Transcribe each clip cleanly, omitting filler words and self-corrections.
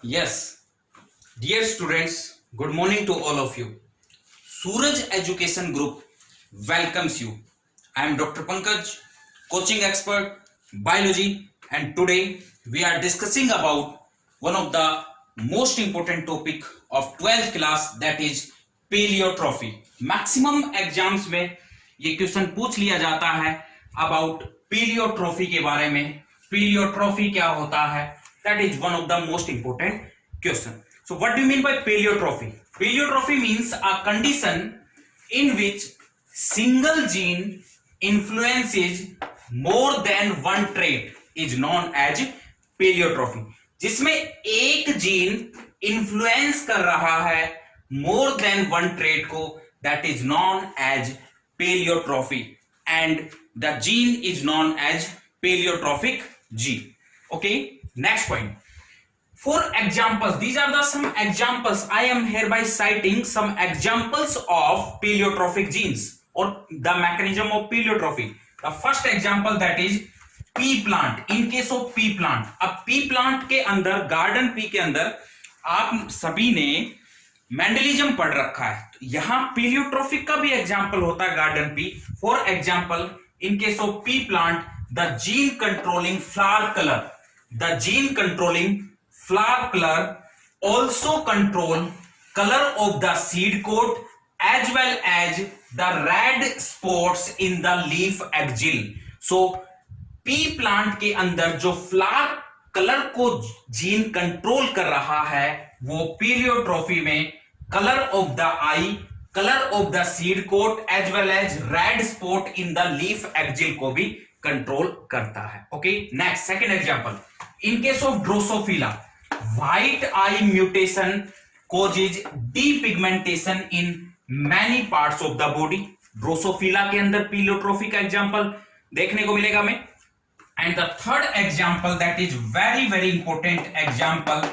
Yes, dear students, good morning to all of you. Suraj Education Group welcomes you. I am Dr. Pankaj, coaching expert, biology, and today we are discussing about one of the most important topic of 12th class, that is Pleiotropy. Maximum exams में ये question पूछ लिया जाता है about पीलियोट्रॉफी के बारे में. पीलियोट्रॉफी क्या होता है? That is one of the most important question. So what do you mean by pleiotropy? Pleiotropy means a condition in which single gene influences more than one trait is known as pleiotropy. जिसमें एक gene influence कर रहा है more than one trait को, that is known as pleiotropy, and the gene is known as pleiotrophic gene. Okay, next point. For examples, these are the some examples. I am hereby citing some examples of pleiotrophic genes or the mechanism of pleiotropy. The first example, that is pea plant. In case of pea plant, अब pea plant के अंदर, garden pea के अंदर आप सभी ने Mendelism पढ़ रखा है. यहां pleiotrophic का भी एग्जांपल होता है garden pea. For example, in case of pea plant, the gene controlling flower color, the gene controlling flower color also control color of the seed coat as well as the red spots in the leaf axil. So pea plant के अंदर जो flower colour को gene control कर रहा है वो pleiotropy में colour of the eye, colour of the seed coat as well as red spot in the leaf axil को भी कंट्रोल करता है. Okay, next second example. In case of drosophila, white eye mutation causes depigmentation in many parts of the body. Drosophila के अंदर पीलियोट्रॉफी का example देखने को मिलेगा हमें. And the third example, that is very important example,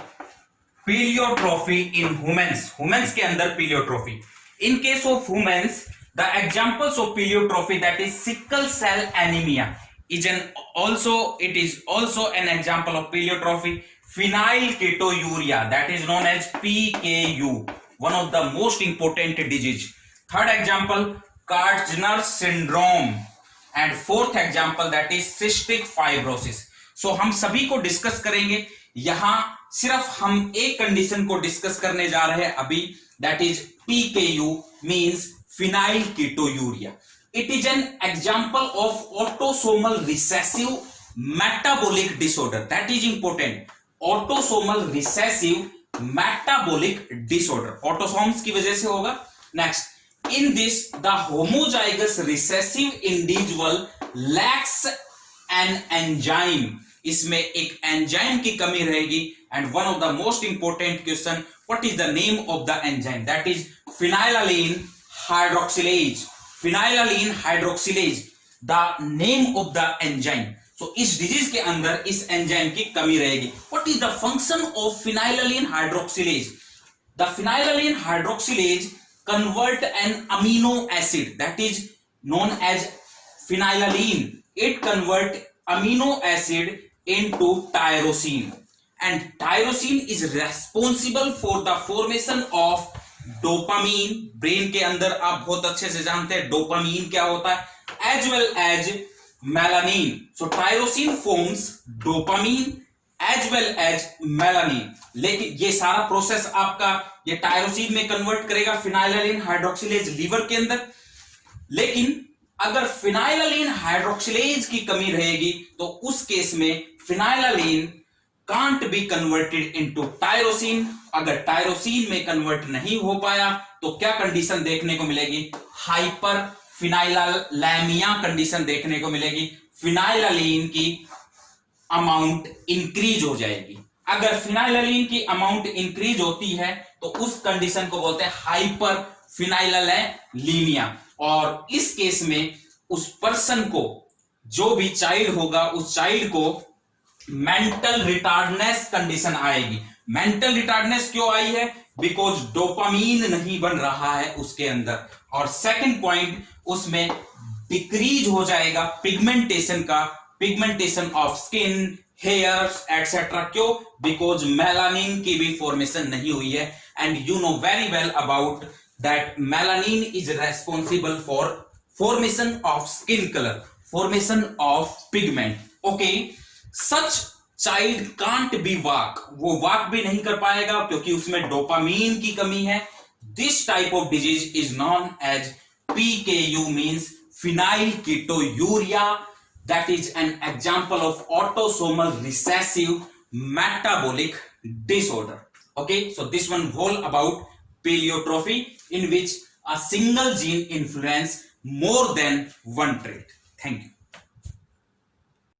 pleiotrophy in humans. Humans के अंदर pleiotrophy. In case of humans, the examples of pleiotrophy, that is sickle cell anemia, is it is also an example of pleiotrophy. Phenylketonuria, that is known as PKU, one of the most important disease. Third example, Gardner syndrome. And fourth example, that is cystic fibrosis. So हम सभी को discuss करेंगे. यहां सिर्फ हम एक condition को discuss करने जा रहे हैं अभी, that is PKU means phenylketonuria. It is an example of autosomal recessive metabolic disorder. That is important. Autosomal recessive metabolic disorder, autosomes की वजह से होगा. Next, in this the homozygous recessive individual lacks an enzyme. इसमें एक enzyme की कमी रहेगी. And one of the most important question, what is the name of the enzyme? That is phenylalanine hydroxylase. phenylalanine hydroxylase, the name of the enzyme. So इस disease के अंदर इस enzyme की कमी रहेगी. What is the function of phenylalanine hydroxylase? The phenylalanine hydroxylase convert an amino acid, that is known as phenylalanine. It convert amino acid into tyrosine, and tyrosine is responsible for the formation of dopamine. Brain के अंदर आप बहुत अच्छे से जानते हैं dopamine क्या होता है, as well as melanin. So tyrosine forms dopamine as well as melanin. लेकिन ये सारा प्रोसेस आपका ये टायरोसिन में कन्वर्ट करेगा फिनाइलालाइन हाइड्रोक्सिलेज लीवर के अंदर. लेकिन अगर फिनाइलालाइन हाइड्रोक्सिलेज की कमी रहेगी तो उस केस में phenylalanine can't be converted into tyrosine. अगर टायरोसिन में कन्वर्ट नहीं हो पाया तो क्या कंडीशन देखने को मिलेगी? हाइपर फिनाइलैमिया कंडीशन देखने को मिलेगी. फिनाइलालाइन की अमाउंट इंक्रीज हो जाएगी. अगर फिनाइलालाइन की अमाउंट इंक्रीज होती है तो उस कंडीशन को बोलते हैं हाइपर फिनाइलैमीनिया. और इस केस में उस पर्सन को, जो भी चाइल्ड होगा, उस चाइल्ड को मेंटल रिटार्डनेस कंडीशन आएगी. मेंटल रिटार्डनेस क्यों आई है? बिकॉज डोपामीन नहीं बन रहा है उसके अंदर. और सेकंड पॉइंट, उसमें डिक्रीज हो जाएगा पिगमेंटेशन का, pigmentation of skin, hairs etcetera. क्यों? बिकॉज मेलानिन की भी फॉर्मेशन नहीं हुई है, and you know very well about that melanin is responsible for formation of skin colour, formation of pigment. Okay, such child can't be walk, वो walk भी नहीं कर पाएगा क्योंकि उसमें डोपामीन की कमी है। This type of disease is known as PKU, means phenylketonuria. That is an example of autosomal recessive metabolic disorder. Okay, so this one whole about pleiotropy, in which a single gene influence more than one trait. Thank you.